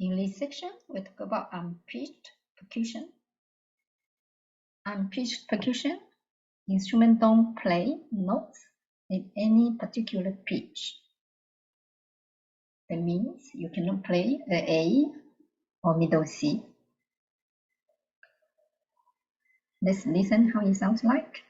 In this section, we talk about unpitched percussion. Unpitched percussion, instruments don't play notes at any particular pitch. That means you cannot play an A or middle C. Let's listen how it sounds like.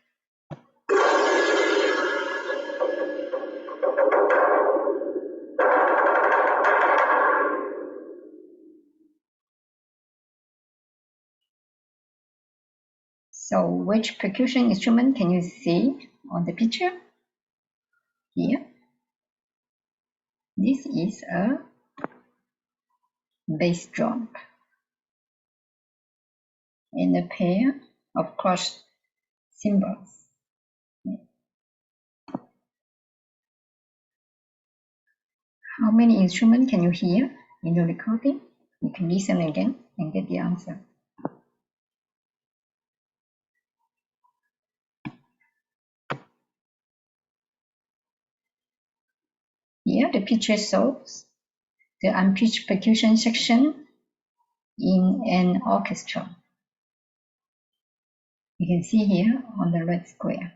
So which percussion instrument can you see on the picture? Here. This is a bass drum and a pair of crushed cymbals. How many instruments can you hear in the recording? You can listen again and get the answer. Here the picture shows the unpitched percussion section in an orchestra. You can see here on the red square.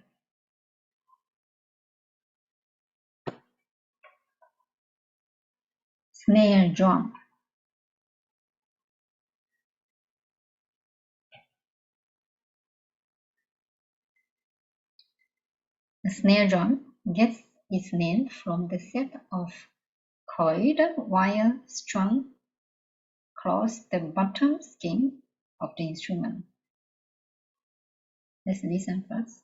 Snare drum. The snare drum gets its name from the set of coiled wire strung across the bottom skin of the instrument. Let's listen first.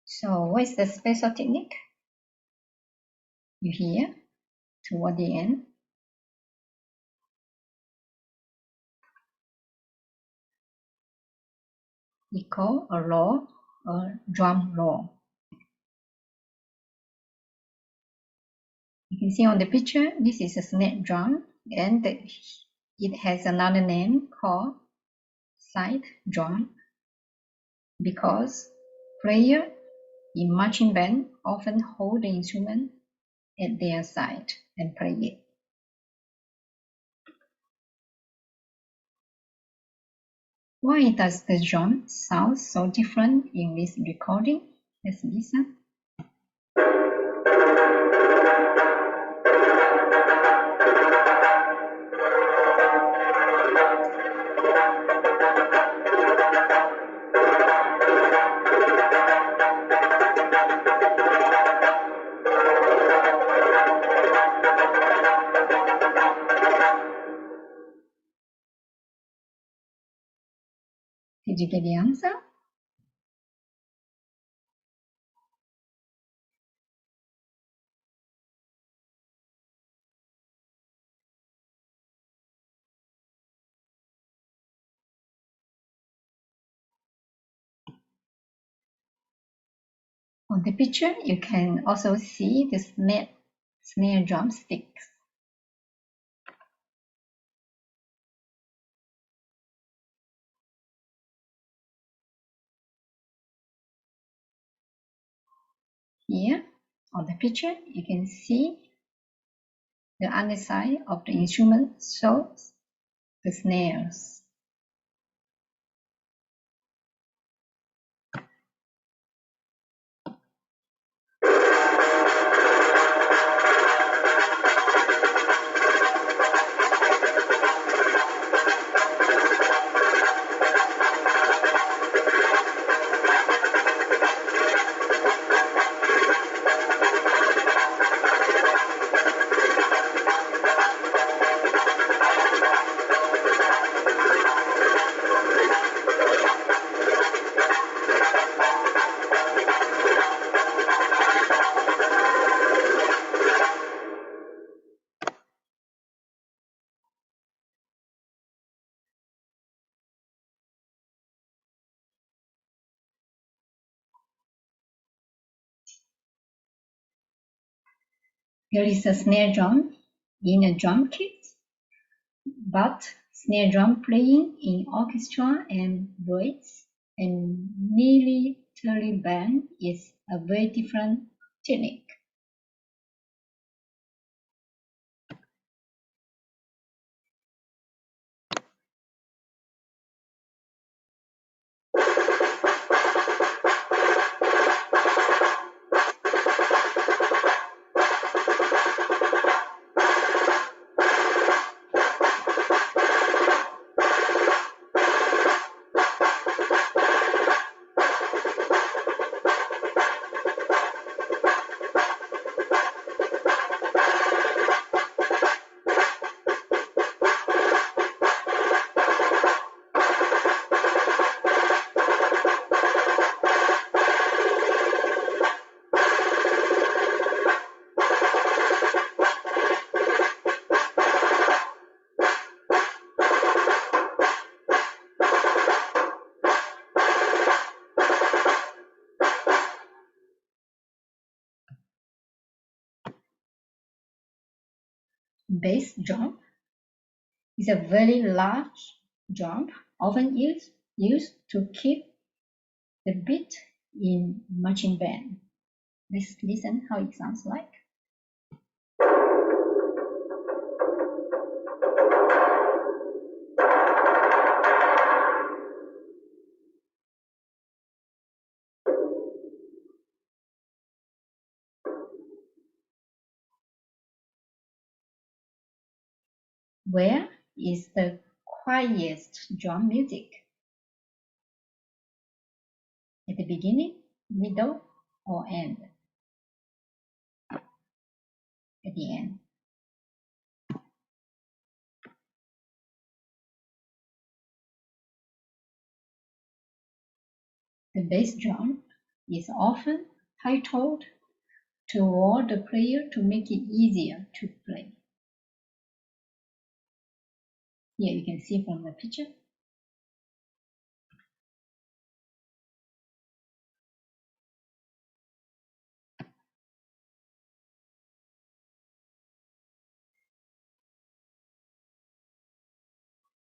So what is the special technique? You hear toward the end. We call a roll, a drum roll. You can see on the picture, this is a snare drum, and it has another name called side drum because players in marching band often hold the instrument at their side and play it. Why does the drum sound so different in this recording? Let's listen. Did you get the answer? On the picture, you can also see the snare drum sticks. Here on the picture, you can see the underside of the instrument shows the snares. Here is a snare drum in a drum kit, but snare drum playing in orchestra and voice and military band is a very different technique. Bass drum is a very large drum, often used to keep the beat in marching band. Let's listen how it sounds like. Where is the quietest drum music? At the beginning, middle, or end? At the end. The bass drum is often titled toward the player to make it easier to play. Here you can see from the picture.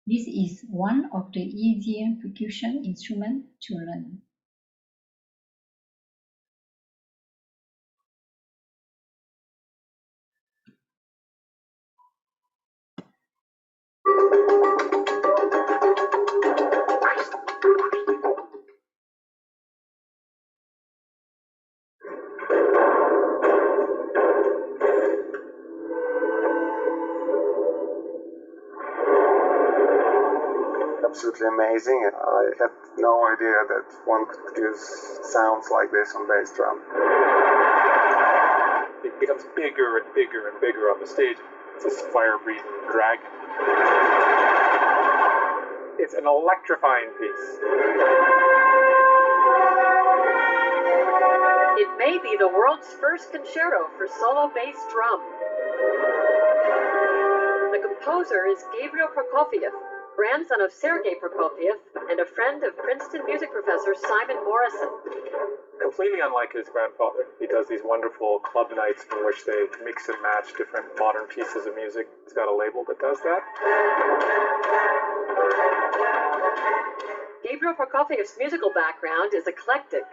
This is one of the easier percussion instruments to learn. Absolutely amazing. I had no idea that one could produce sounds like this on bass drum. It becomes bigger and bigger and bigger on the stage. It's this fire-breathing dragon. It's an electrifying piece. It may be the world's first concerto for solo bass drum. The composer is Gabriel Prokofiev, grandson of Sergei Prokofiev and a friend of Princeton music professor Simon Morrison. Completely unlike his grandfather, he does these wonderful club nights in which they mix and match different modern pieces of music. He's got a label that does that. Gabriel Prokofiev's musical background is eclectic.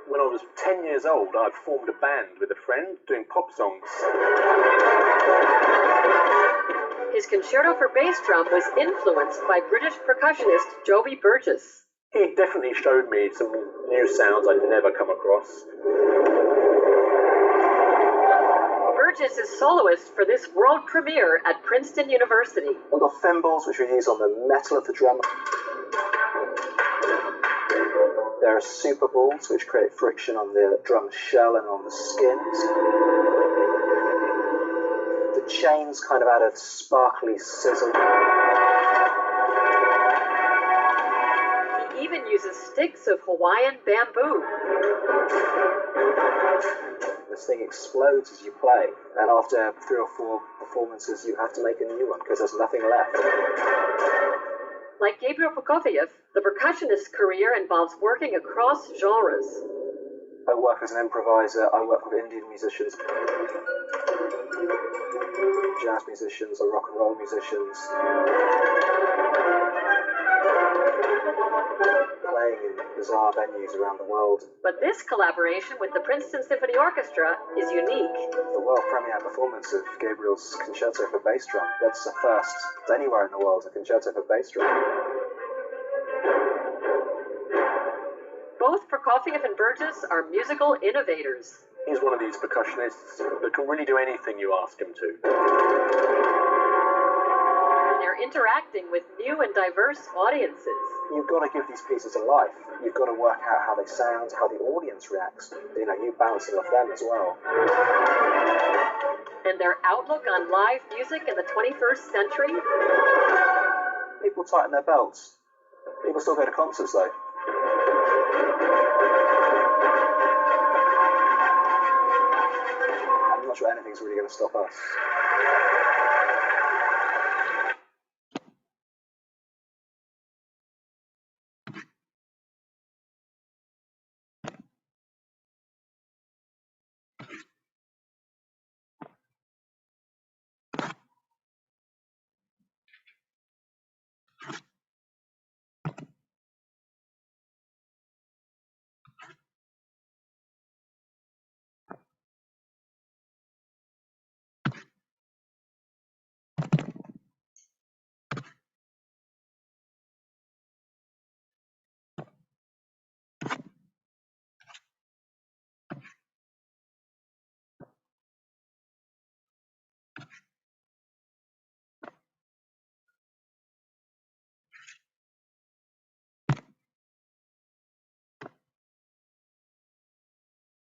When I was 10 years old, I'd formed a band with a friend doing pop songs. His concerto for bass drum was influenced by British percussionist Joby Burgess. He definitely showed me some new sounds I'd never come across. Burgess is soloist for this world premiere at Princeton University. We've got thimbles, which we use on the metal of the drum. There are super balls, which create friction on the drum shell and on the skins. The chains kind of add a sparkly sizzle. He even uses sticks of Hawaiian bamboo. This thing explodes as you play, and after 3 or 4 performances, you have to make a new one because there's nothing left. Like Gabriel Prokofiev, the percussionist's career involves working across genres. I work as an improviser, I work with Indian musicians. jazz musicians or rock and roll musicians playing in bizarre venues around the world. But this collaboration with the Princeton Symphony Orchestra is unique. The world premiere performance of Gabriel's concerto for bass drum. That's the first anywhere in the world, a concerto for bass drum. Both Prokofiev and Burgess are musical innovators. He's one of these percussionists that can really do anything you ask him to. They're interacting with new and diverse audiences. You've got to give these pieces a life. You've got to work out how they sound, how the audience reacts. You know, you bouncing off them as well. And their outlook on live music in the 21st century? People tighten their belts. People still go to concerts though. I'm not sure anything's really going to stop us.